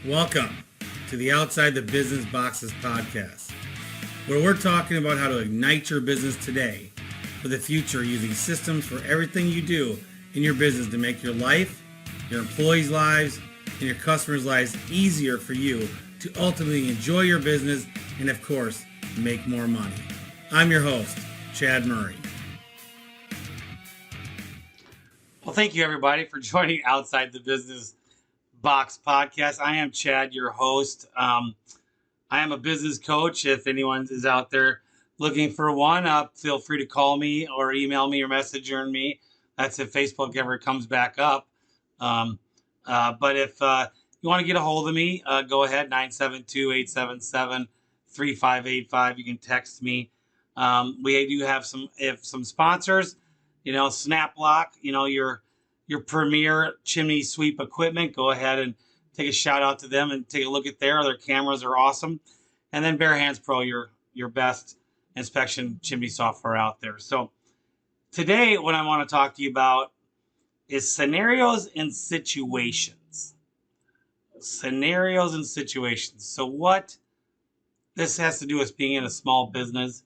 Welcome to the Outside the Business Boxes podcast, where we're talking about how to ignite your business today for the future using systems for everything you do in your business to make your life, your employees' lives, and your customers' lives easier for you to ultimately enjoy your business and, of course, make more money. I'm your host, Chad Murray. Well, thank you, everybody, for joining Outside the Business Box podcast. I am Chad, your host. I am a business coach. If anyone is out there looking for one, feel free to call me or email me or message me. That's if Facebook ever comes back up. But if you want to get a hold of me, go ahead, 972-877-3585. You can text me. We do have some sponsors, Snap Lock, your premier chimney sweep equipment. Go ahead and take a shout out to them and take a look at their cameras are awesome. And then Bare Hands Pro, your best inspection chimney software out there. So today, what I want to talk to you about is scenarios and situations. Scenarios and situations. So what this has to do with being in a small business.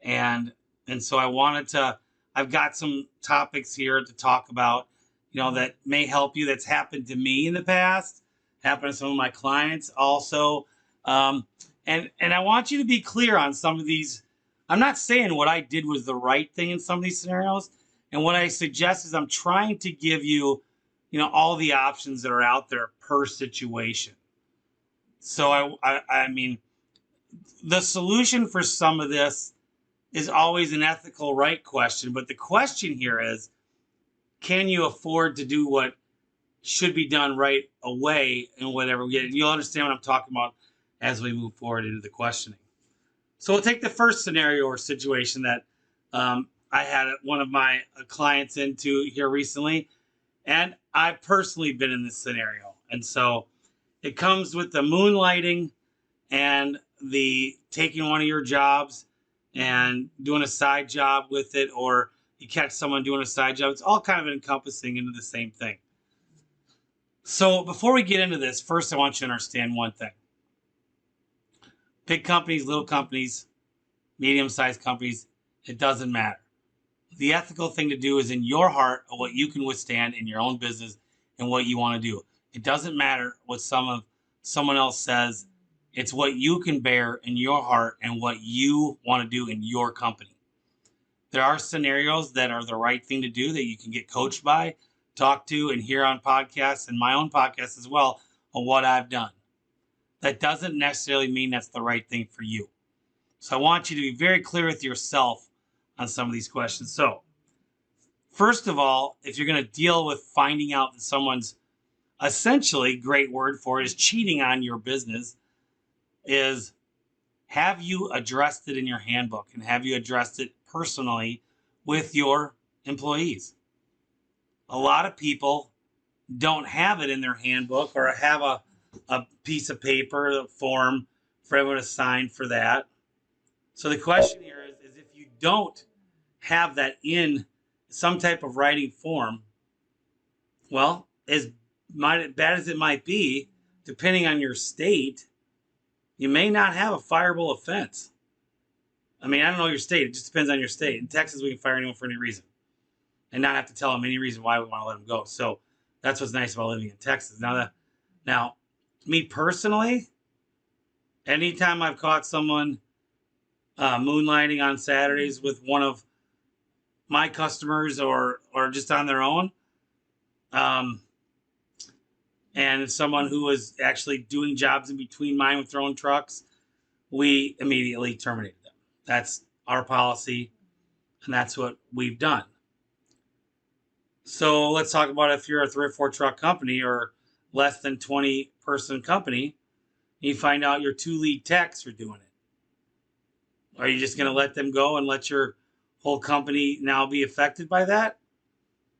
And so I've got some topics here to talk about, that may help you. That's happened to me in the past, happened to some of my clients also. And I want you to be clear on some of these. I'm not saying what I did was the right thing in some of these scenarios. And what I suggest is I'm trying to give you, all the options that are out there per situation. So I mean, the solution for some of this is always an ethical right question. But the question here is, can you afford to do what should be done right away and whatever we get? And you'll understand what I'm talking about as we move forward into the questioning. So we'll take the first scenario or situation that I had one of my clients into here recently. And I've personally been in this scenario. And so it comes with the moonlighting and the taking one of your jobs and doing a side job with it, or you catch someone doing a side job. It's all kind of encompassing into the same thing. So before we get into this, first I want you to understand one thing. Big companies, little companies, medium-sized companies, it doesn't matter. The ethical thing to do is in your heart of what you can withstand in your own business and what you want to do. It doesn't matter what someone else says. It's what you can bear in your heart and what you want to do in your company. There are scenarios that are the right thing to do that you can get coached by, talk to, and hear on podcasts and my own podcast as well on what I've done. That doesn't necessarily mean that's the right thing for you. So I want you to be very clear with yourself on some of these questions. So first of all, if you're going to deal with finding out that someone's essentially, great word for it, is cheating on your business, is have you addressed it in your handbook and have you addressed it personally with your employees? A lot of people don't have it in their handbook or have a piece of paper, a form for everyone to sign for that. So the question here is if you don't have that in some type of writing form, well, as bad as it might be, depending on your state, you may not have a fireable offense. I mean, I don't know your state. It just depends on your state. In Texas, we can fire anyone for any reason and not have to tell them any reason why we want to let them go. So that's what's nice about living in Texas. Now, me personally, anytime I've caught someone moonlighting on Saturdays with one of my customers or just on their own, and someone who was actually doing jobs in between mine with their own trucks, we immediately terminated them. That's our policy, and that's what we've done. So let's talk about if you're a 3 or 4 truck company or less than 20 person company, and you find out your 2 lead techs are doing it. Are you just going to let them go and let your whole company now be affected by that?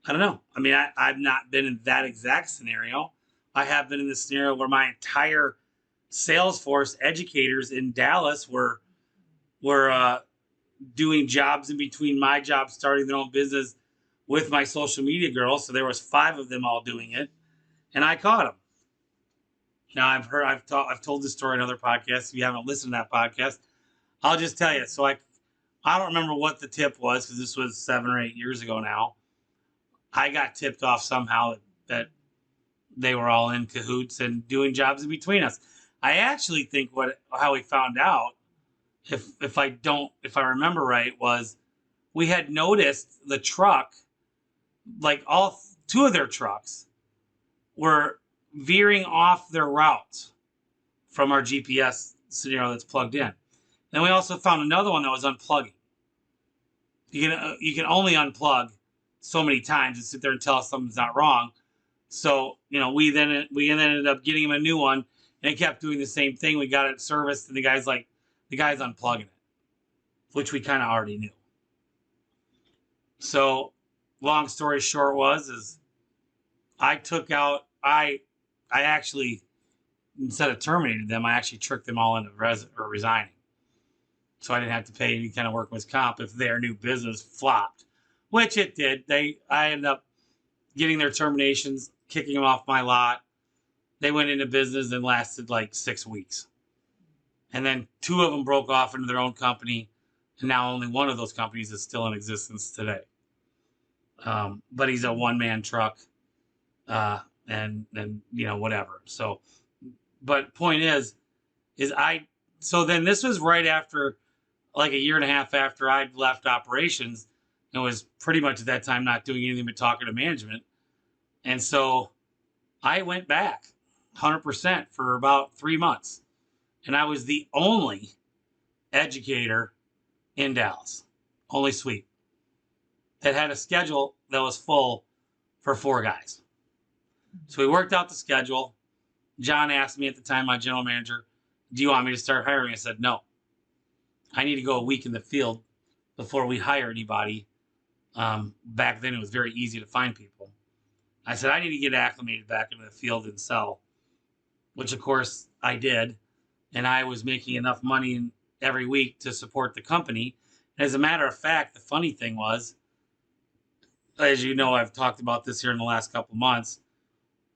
I don't know. I mean, I've not been in that exact scenario. I have been in the scenario where my entire Salesforce educators in Dallas were doing jobs in between my job, starting their own business with my social media girls. So there was 5 of them all doing it, and I caught them. Now I've told this story in other podcasts. If you haven't listened to that podcast, I'll just tell you. So I don't remember what the tip was because this was 7 or 8 years ago now. I got tipped off somehow that they were all in cahoots and doing jobs in between us. I actually think how we found out, if I remember right, was we had noticed the truck, like all two of their trucks, were veering off their route from our GPS scenario that's plugged in. Then we also found another one that was unplugging. You can only unplug so many times and sit there and tell us something's not wrong. So we then ended up getting him a new one, and it kept doing the same thing. We got it serviced, and the guy's unplugging it, which we kind of already knew. So, long story short is I actually, instead of terminating them, I actually tricked them all into resigning. So I didn't have to pay any kind of workman's comp if their new business flopped, which it did. I ended up getting their terminations, kicking them off my lot. They went into business and lasted like 6 weeks. And then 2 of them broke off into their own company. And now only one of those companies is still in existence today. But he's a one-man truck. And whatever. So, but point is so then this was right after, like a year and a half after I'd left operations, and was pretty much at that time not doing anything but talking to management. And so I went back 100% for about 3 months. And I was the only educator in Dallas, only suite, that had a schedule that was full for 4 guys. So we worked out the schedule. John asked me at the time, my general manager, do you want me to start hiring? I said, no. I need to go a week in the field before we hire anybody. Back then, it was very easy to find people. I said, I need to get acclimated back into the field and sell, which, of course, I did. And I was making enough money every week to support the company. As a matter of fact, the funny thing was, as you know, I've talked about this here in the last couple of months,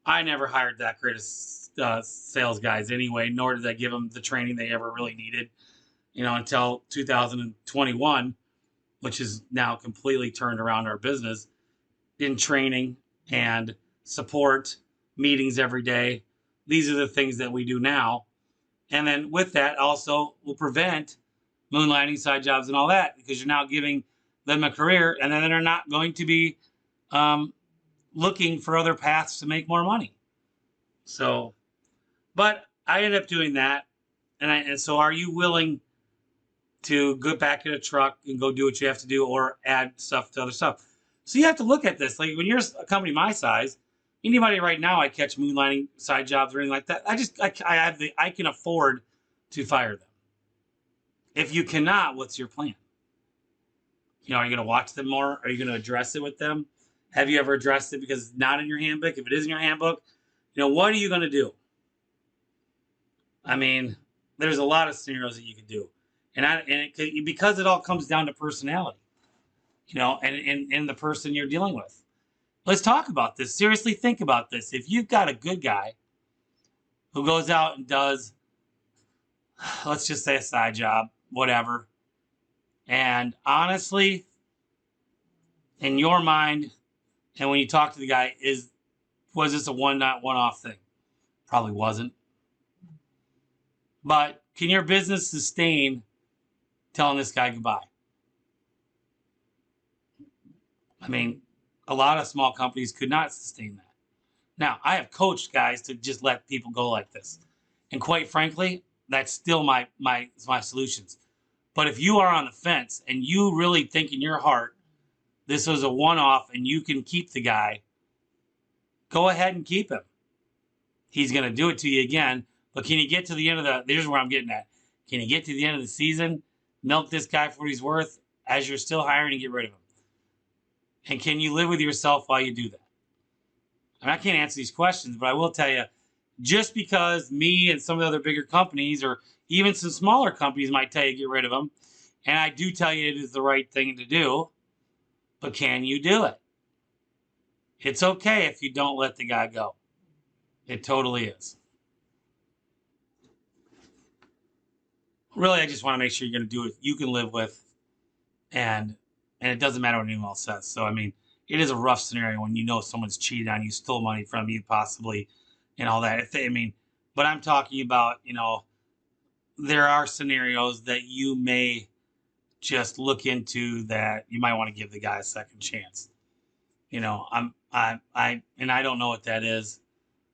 I never hired that great of sales guys anyway, nor did I give them the training they ever really needed, until 2021, which is now completely turned around our business in training and support, meetings every day. These are the things that we do now. And then with that also will prevent moonlighting, side jobs, and all that, because you're now giving them a career, and then they're not going to be looking for other paths to make more money. So, but I ended up doing that. And so are you willing to go back in a truck and go do what you have to do, or add stuff to other stuff? So you have to look at this. Like when you're a company my size, anybody right now I catch moonlighting, side jobs, or anything like that, I can afford to fire them. If you cannot, what's your plan? Are you going to watch them more? Are you going to address it with them? Have you ever addressed it because it's not in your handbook? If it is in your handbook, what are you going to do? I mean, there's a lot of scenarios that you could do. Because it all comes down to personality, and the person you're dealing with. Let's talk about this. Seriously, think about this. If you've got a good guy who goes out and does, let's just say a side job, whatever, and honestly, in your mind, and when you talk to the guy, was this a one-off thing? Probably wasn't. But can your business sustain telling this guy goodbye? I mean, a lot of small companies could not sustain that. Now, I have coached guys to just let people go like this. And quite frankly, that's still my solutions. But if you are on the fence and you really think in your heart this was a one-off and you can keep the guy, go ahead and keep him. He's going to do it to you again. But can you get to the end of here's where I'm getting at. Can you get to the end of the season, milk this guy for what he's worth as you're still hiring, and get rid of him? And can you live with yourself while you do that? And I can't answer these questions, but I will tell you, just because me and some of the other bigger companies, or even some smaller companies, might tell you to get rid of them, and I do tell you it is the right thing to do, but can you do it? It's okay if you don't let the guy go. It totally is. really, I just want to make sure you're going to do it you can live with, and it doesn't matter what anyone else says. So I mean, it is a rough scenario when you know someone's cheated on you, stole money from you, possibly, and all that. I mean, but I'm talking about, there are scenarios that you may just look into that you might want to give the guy a second chance. And I don't know what that is.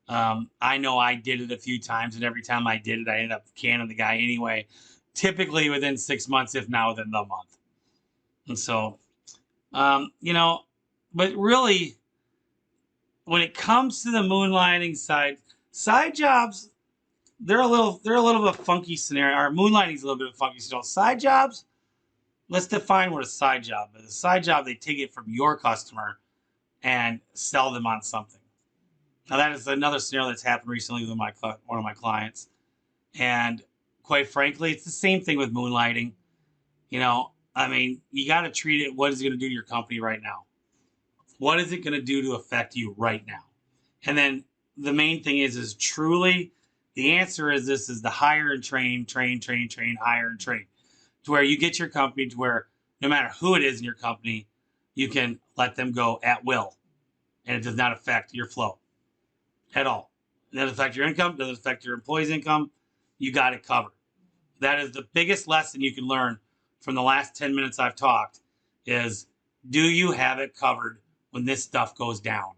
I know I did it a few times, and every time I did it, I ended up canning the guy anyway, typically within 6 months, if not within the month. And so, but really, when it comes to the moonlighting side jobs, they're a little bit of a funky scenario. Or moonlighting is a little bit of a funky scenario. Side jobs, let's define what a side job is. A side job, they take it from your customer and sell them on something. Now, that is another scenario that's happened recently with one of my clients. And quite frankly, it's the same thing with moonlighting. I mean, you got to treat it, what is it going to do to your company right now? What is it going to do to affect you right now? And then the main thing is truly, the answer is this is the hire and train, hire and train. To where you get your company to where no matter who it is in your company, you can let them go at will. And it does not affect your flow at all. It doesn't affect your income, doesn't affect your employees' income. You got it covered. That is the biggest lesson you can learn from the last 10 minutes I've talked is, do you have it covered when this stuff goes down?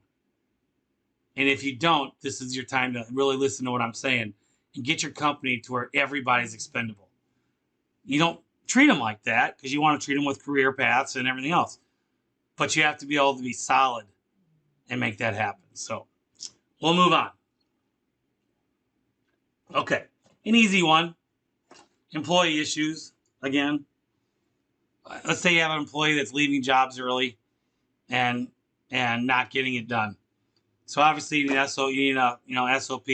And if you don't, this is your time to really listen to what I'm saying and get your company to where everybody's expendable. You don't treat them like that because you want to treat them with career paths and everything else. But you have to be able to be solid and make that happen. So we'll move on. Okay, an easy one. Employee issues, again. Let's say you have an employee that's leaving jobs early and not getting it done. So obviously you need a SOP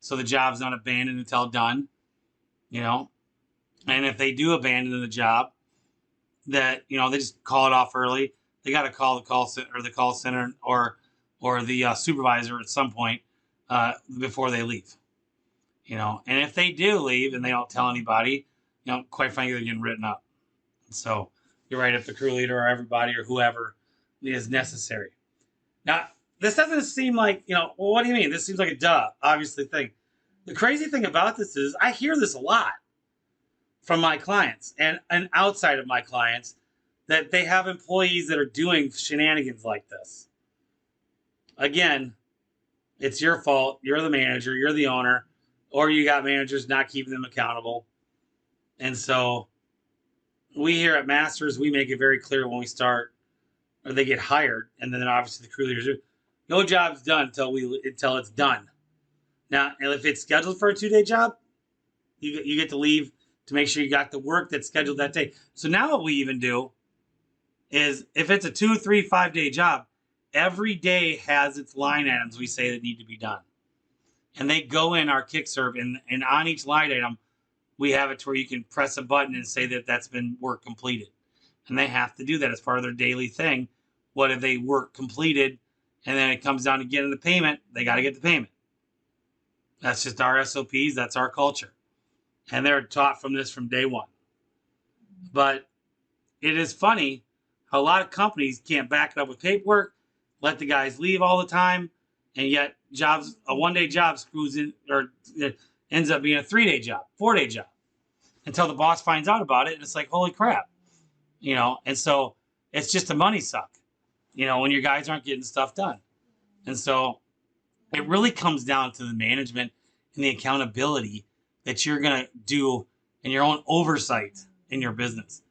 so the job's not abandoned until done. And if they do abandon the job, that they just call it off early. They got to call the call center or the supervisor at some point before they leave. And if they do leave and they don't tell anybody, quite frankly, they're getting written up. So you're right, if the crew leader or everybody or whoever is necessary. Now, this doesn't seem like, well, what do you mean? This seems like a obviously thing. The crazy thing about this is I hear this a lot from my clients and outside of my clients, that they have employees that are doing shenanigans like this. Again, it's your fault. You're the manager, you're the owner, or you got managers not keeping them accountable. And so we here at Masters, we make it very clear when we start, or they get hired, and then obviously the crew leaders do, no job's done until it's done. Now, and if it's scheduled for a 2-day job, you get to leave to make sure you got the work that's scheduled that day. So now what we even do is if it's a 2, 3, 5-day job, every day has its line items we say that need to be done. And they go in our Kickserve, and on each line item, we have it to where you can press a button and say that that's been work completed. And they have to do that as part of their daily thing. What if they work completed, and then it comes down to getting the payment, they got to get the payment. That's just our SOPs. That's our culture. And they're taught from this from day one. But it is funny how a lot of companies can't back it up with paperwork, let the guys leave all the time, and yet a 1-day job screws in, or it ends up being a 3-day job, 4-day job, until the boss finds out about it, and it's like, holy crap. And so it's just a money suck, when your guys aren't getting stuff done. And so it really comes down to the management and the accountability that you're going to do and your own oversight in your business.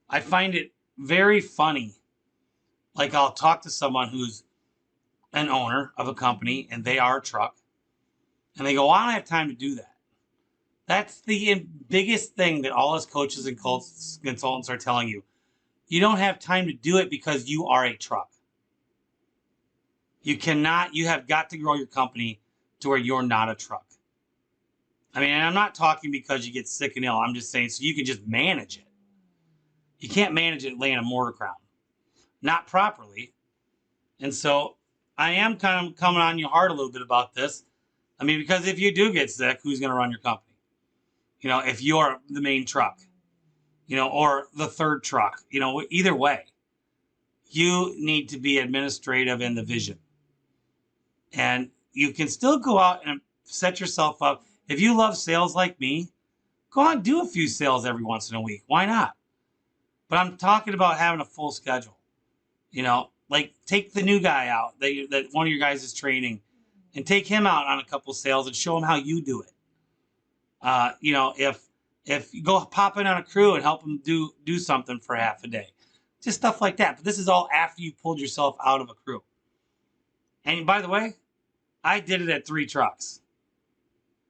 I find it very funny. Like, I'll talk to someone who's an owner of a company and they are a truck, and they go, I don't have time to do that. That's the biggest thing that all us coaches and consultants are telling you. You don't have time to do it because you are a truck. You have got to grow your company to where you're not a truck. I mean, and I'm not talking because you get sick and ill. I'm just saying so you can just manage it. You can't manage it laying a mortar crown. Not properly. And so I am kind of coming on your heart a little bit about this. I mean, because if you do get sick, who's going to run your company? if you're the main truck, or the third truck, either way, you need to be administrative in the vision. And you can still go out and set yourself up. If you love sales like me, go out and do a few sales every once in a week. Why not? But I'm talking about having a full schedule. Like take the new guy out that one of your guys is training, and take him out on a couple sales and show him how you do it. If you go pop in on a crew and help them do something for half a day, just stuff like that. But this is all after you pulled yourself out of a crew. And by the way, I did it at 3 trucks.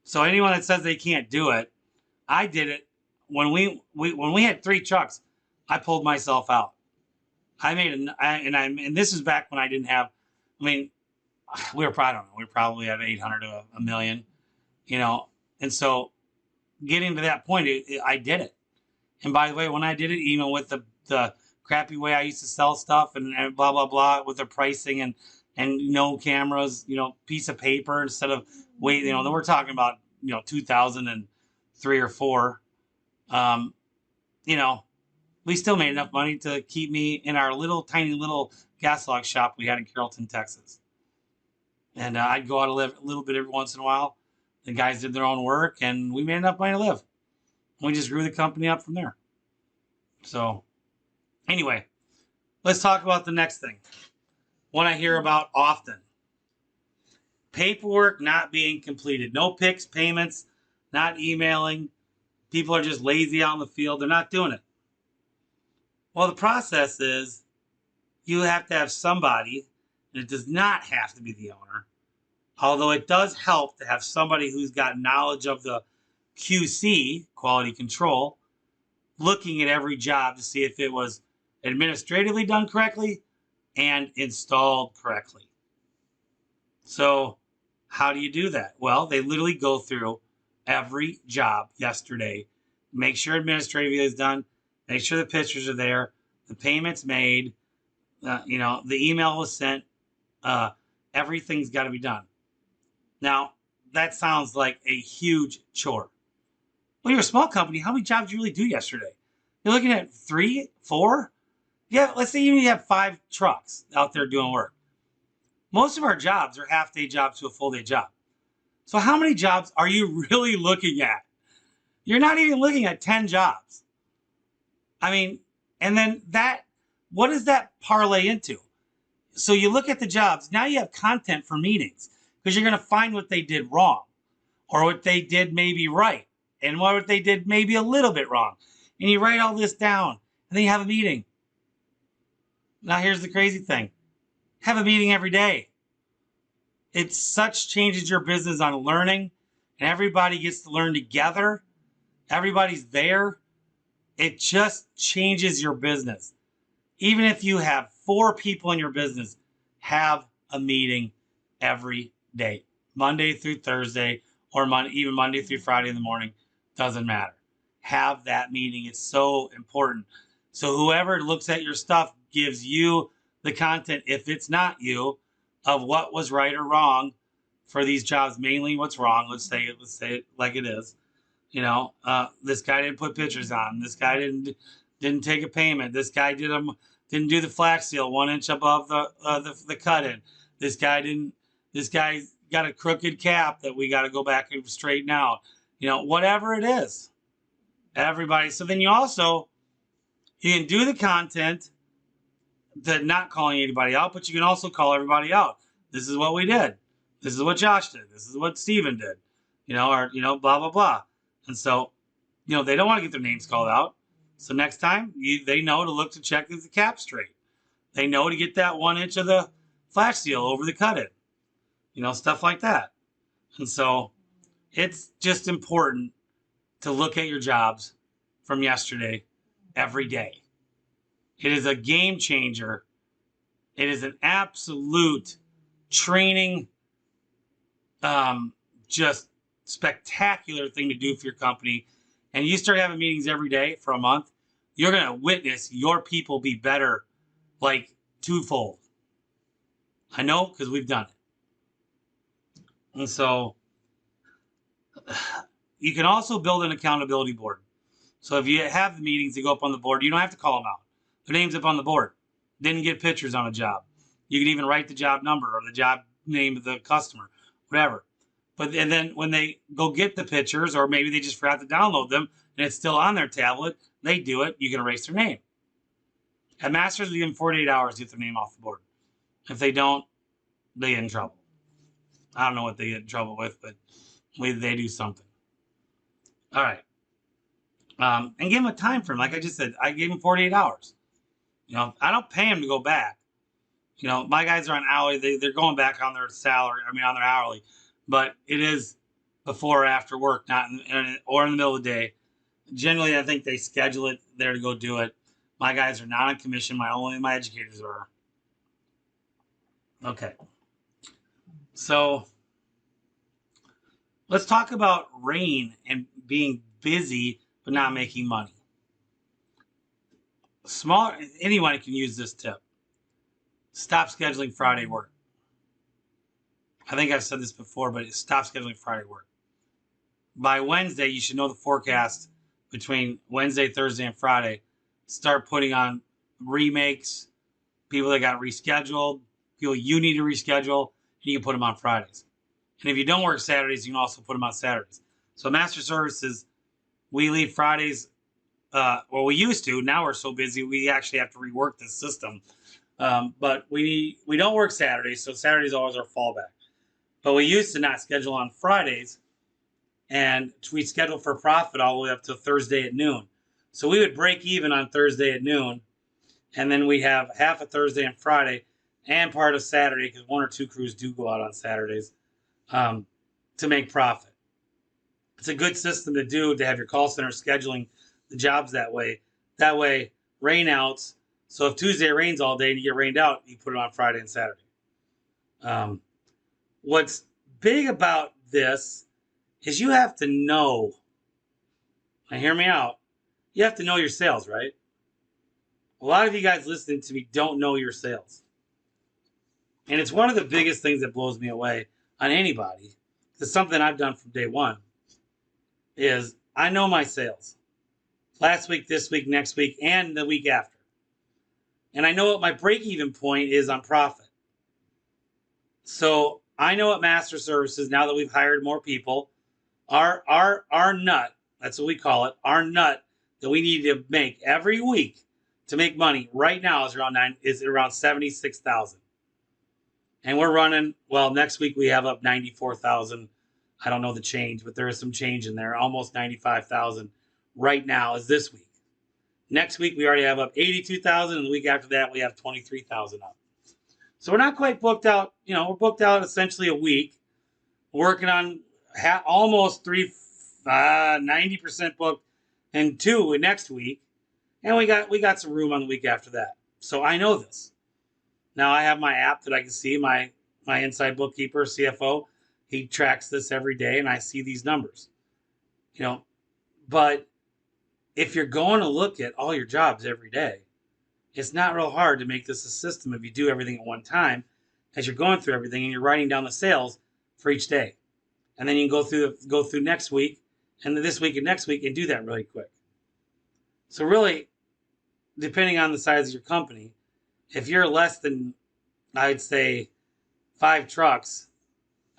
So anyone that says they can't do it, I did it when we had 3 trucks. I pulled myself out. I made and this is back when I didn't have. I mean, we probably have 800 to a million, and so getting to that point, I did it. And by the way, when I did it, even with the crappy way I used to sell stuff and blah blah blah with the pricing and no cameras, piece of paper instead of wait, then we're talking about 2003 or 4, we still made enough money to keep me in our tiny little gas log shop we had in Carrollton, Texas. And I'd go out a little bit every once in a while. The guys did their own work, and we made enough money to live. And we just grew the company up from there. So anyway, let's talk about the next thing. One I hear about often. Paperwork not being completed. No PICs, payments, not emailing. People are just lazy out in the field. They're not doing it. Well, the process is you have to have somebody, and it does not have to be the owner, although it does help to have somebody who's got knowledge of the QC, quality control, looking at every job to see if it was administratively done correctly and installed correctly. So how do you do that? Well, they literally go through every job yesterday, make sure administratively is done, make sure the pictures are there, the payment's made, the email was sent, everything's got to be done. Now, that sounds like a huge chore. Well, you're a small company. How many jobs did you really do yesterday? You're looking at 3, 4? Yeah, let's say even you have 5 trucks out there doing work. Most of our jobs are half-day jobs to a full-day job. So how many jobs are you really looking at? You're not even looking at 10 jobs. I mean, and then what does that parlay into? So you look at the jobs. Now you have content for meetings because you're going to find what they did wrong or what they did maybe right and what they did maybe a little bit wrong. And you write all this down and then you have a meeting. Now here's the crazy thing. Have a meeting every day. It changes your business on learning, and everybody gets to learn together. Everybody's there. It just changes your business. Even if you have 4 people in your business, have a meeting every day, Monday through Thursday, or even Monday through Friday in the morning, doesn't matter. Have that meeting. It's so important. So whoever looks at your stuff gives you the content, if it's not you, of what was right or wrong for these jobs, mainly what's wrong. Let's say it like it is. This guy didn't put pictures on. This guy didn't take a payment. This guy didn't do the flash seal 1 inch above the cut in. This guy got a crooked cap that we got to go back and straighten out. Whatever it is, everybody. So then you can do the content, not calling anybody out, but you can also call everybody out. This is what we did. This is what Josh did. This is what Steven did. Blah, blah, blah. And so, they don't want to get their names called out. So next time, they know to look to check if the cap's straight. They know to get that 1 inch of the flash seal over the cut in. Stuff like that. And so it's just important to look at your jobs from yesterday every day. It is a game changer. It is an absolute training, just spectacular thing to do for your company. And you start having meetings every day for a month, you're going to witness your people be better, like twofold. I know because we've done it. And so, You can also build an accountability board. So if you have the meetings that go up on the board, you don't have to call them out. Their name's up on the board. Didn't get pictures on a job. You can even write the job number or the job name of the customer, whatever. But and then when they go get the pictures, or maybe they just forgot to download them and it's still on their tablet, they do it, you can erase their name. At Masters, we give them 48 hours to get their name off the board. If they don't, they get in trouble. I don't know what they get in trouble with, but they do something. All right. And give them a time frame. Like I just said, I gave them 48 hours. I don't pay them to go back. My guys are on hourly. They're going back on their salary. On their hourly. But it is before or after work, not or in the middle of the day. Generally, I think they schedule it there to go do it. My guys are not on commission. Only my educators are. Okay. So let's talk about rain and being busy but not making money. Anyone can use this tip. Stop scheduling Friday work. I think I've said this before, but stop scheduling Friday work. By Wednesday, you should know the forecast between Wednesday, Thursday, and Friday. Start putting on remakes, people that got rescheduled, people you need to reschedule, and you can put them on Fridays. And if you don't work Saturdays, you can also put them on Saturdays. So Master Services, we leave Fridays. We used to. Now we're so busy, we actually have to rework this system. But we don't work Saturdays, so Saturdays always our fallback. But we used to not schedule on Fridays, and we schedule for profit all the way up to Thursday at noon. So we would break even on Thursday at noon, and then we have half of Thursday and Friday, and part of Saturday, because one or two crews do go out on Saturdays, to make profit. It's a good system to do, to have your call center scheduling the jobs that way. That way, rainouts. So if Tuesday rains all day and you get rained out, you put it on Friday and Saturday. What's big about this is you have to know. Now, hear me out. You have to know your sales, right? A lot of you guys listening to me don't know your sales. And it's one of the biggest things that blows me away on anybody. It's something I've done from day one. Is I know my sales. Last week, this week, next week, and the week after. And I know what my break-even point is on profit. So I know at Master Services, now that we've hired more people, our nut, that's what we call it, our nut that we need to make every week to make money right now is around 76,000. And we're running, next week we have up 94,000. I don't know the change, but there is some change in there. Almost 95,000 right now is this week. Next week, we already have up 82,000, and the week after that, we have 23,000 up. So we're not quite booked out. We're booked out essentially a week. We're working on almost 90% booked, and 2 next week, and we got some room on the week after that. So I know this. Now I have my app that I can see my inside bookkeeper, CFO. He tracks this every day, and I see these numbers. But if you're going to look at all your jobs every day, it's not real hard to make this a system if you do everything at one time as you're going through everything and you're writing down the sales for each day. And then you can go through next week and this week and next week and do that really quick. So really, depending on the size of your company, if you're less than, I'd say, 5 trucks,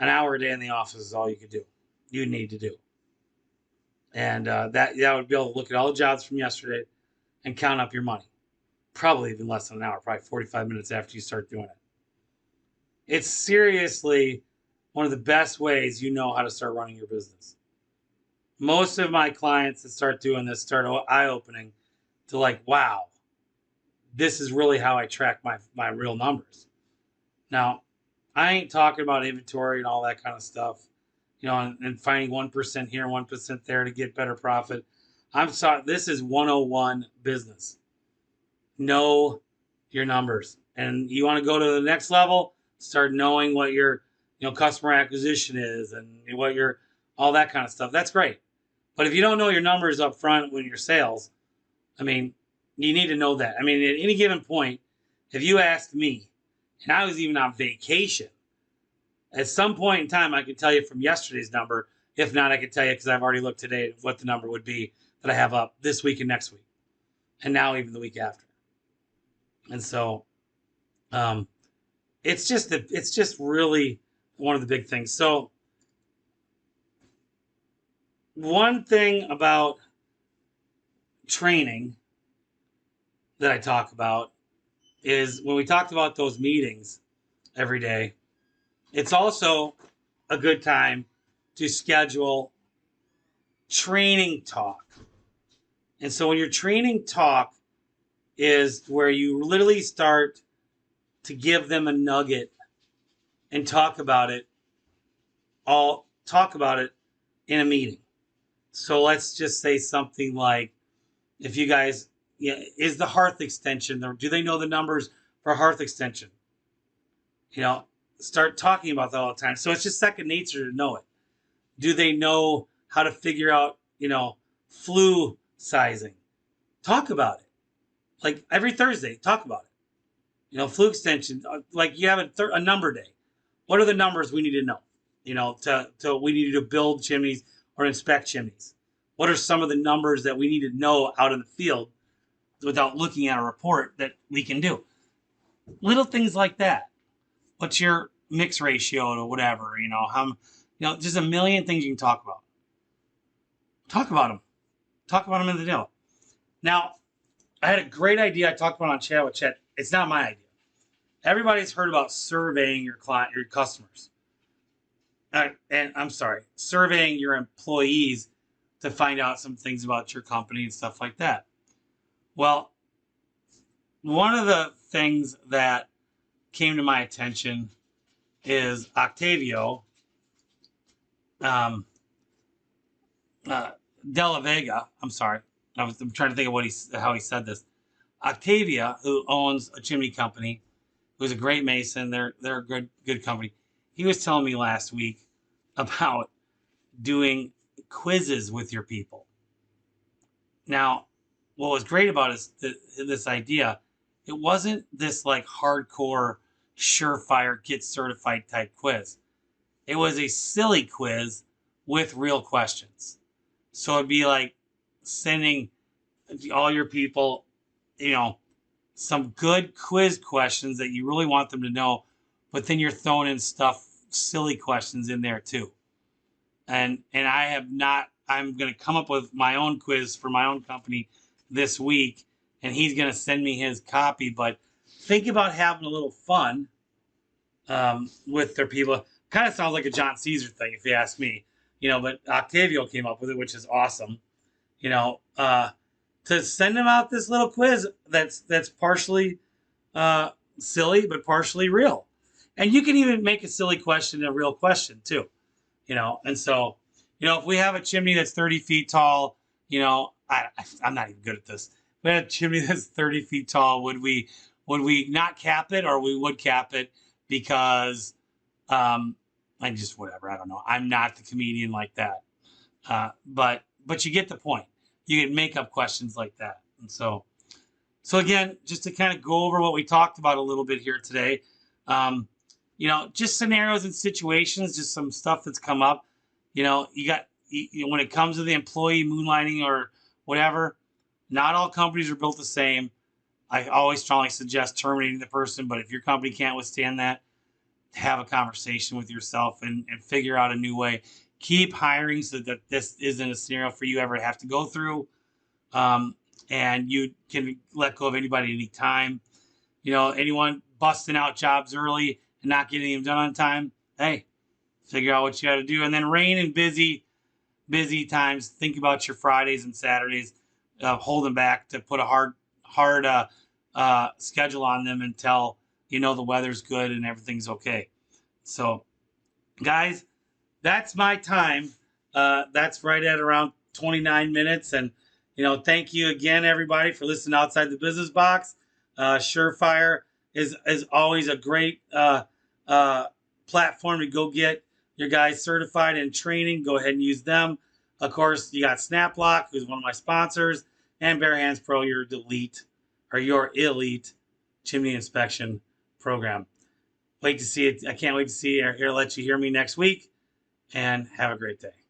an hour a day in the office is all you need to do. And that would be able to look at all the jobs from yesterday and count up your money. Probably even less than an hour, probably 45 minutes after you start doing it. It's seriously one of the best ways you know how to start running your business. Most of my clients that start doing this start eye-opening to wow, this is really how I track my real numbers. Now, I ain't talking about inventory and all that kind of stuff. And finding 1% here, 1% there to get better profit. I'm sorry, this is 101 business. Know your numbers. And you want to go to the next level, start knowing what your customer acquisition is and what all that kind of stuff. That's great. But if you don't know your numbers up front when your sales, you need to know that. At any given point, if you asked me, and I was even on vacation, at some point in time, I can tell you from yesterday's number If not, I can tell you because I've already looked today what the number would be that I have up this week and next week, and now even the week after. And so, it's just really one of the big things. So, one thing about training that I talk about is when we talked about those meetings every day, it's also a good time to schedule training talk. And so when your training talk is where you literally start to give them a nugget and talk about it, I'll talk about it in a meeting. So let's just say something like, if you guys, yeah, is the hearth extension, or do they know the numbers for hearth extension? Start talking about that all the time. So it's just second nature to know it. Do they know how to figure out, flue sizing? Talk about it. Like every Thursday, talk about it. Flue extension, like you have a number day. What are the numbers we need to know? We need to build chimneys or inspect chimneys. What are some of the numbers that we need to know out in the field without looking at a report that we can do? Little things like that. What's your mix ratio to whatever? Just a million things you can talk about. Talk about them. Talk about them in the deal. Now, I had a great idea I talked about on Chat with Chet. It's not my idea. Everybody's heard about surveying your customers. And I'm sorry, surveying your employees to find out some things about your company and stuff like that. Well, one of the things that came to my attention is Octavio Della Vega. I'm sorry. I'm trying to think of how he said this. Octavia, who owns a chimney company, who's a great mason. They're a good company. He was telling me last week about doing quizzes with your people. Now, what was great about this idea, it wasn't this like hardcore, surefire, get certified type quiz. It was a silly quiz with real questions. So it'd be like sending all your people, some good quiz questions that you really want them to know, but then you're throwing in silly questions in there too. And I'm going to come up with my own quiz for my own company this week, and he's going to send me his copy. But think about having a little fun with their people. Kind of sounds like a John Caesar thing, if you ask me. But Octavio came up with it, which is awesome. To send them out this little quiz that's partially silly, but partially real. And you can even make a silly question a real question too. And so, if we have a chimney that's 30 feet tall, I'm not even good at this. If we had a chimney that's 30 feet tall, would we not cap it, or we would cap it because, I just, whatever, I don't know. I'm not the comedian like that. But you get the point. You can make up questions like that. And so again, just to kind of go over what we talked about a little bit here today, just scenarios and situations, just some stuff that's come up. When it comes to the employee moonlighting or whatever, not all companies are built the same. I always strongly suggest terminating the person, but if your company can't withstand that, have a conversation with yourself and figure out a new way. Keep hiring so that this isn't a scenario for you ever have to go through. And you can let go of anybody at any time. Anyone busting out jobs early and not getting them done on time, hey, figure out what you got to do. And then rain and busy times, think about your Fridays and Saturdays, hold them back to put a hard schedule on them until the weather's good and everything's okay. So, guys, that's my time. That's right at around 29 minutes. And, thank you again, everybody, for listening outside the business box. Surefire is always a great platform to go get your guys certified in training. Go ahead and use them. Of course, you got SnapLock, who's one of my sponsors, and Bare Hands Pro, your elite chimney inspection program. Wait to see it. I can't wait to see you here. Let you hear me next week, and have a great day.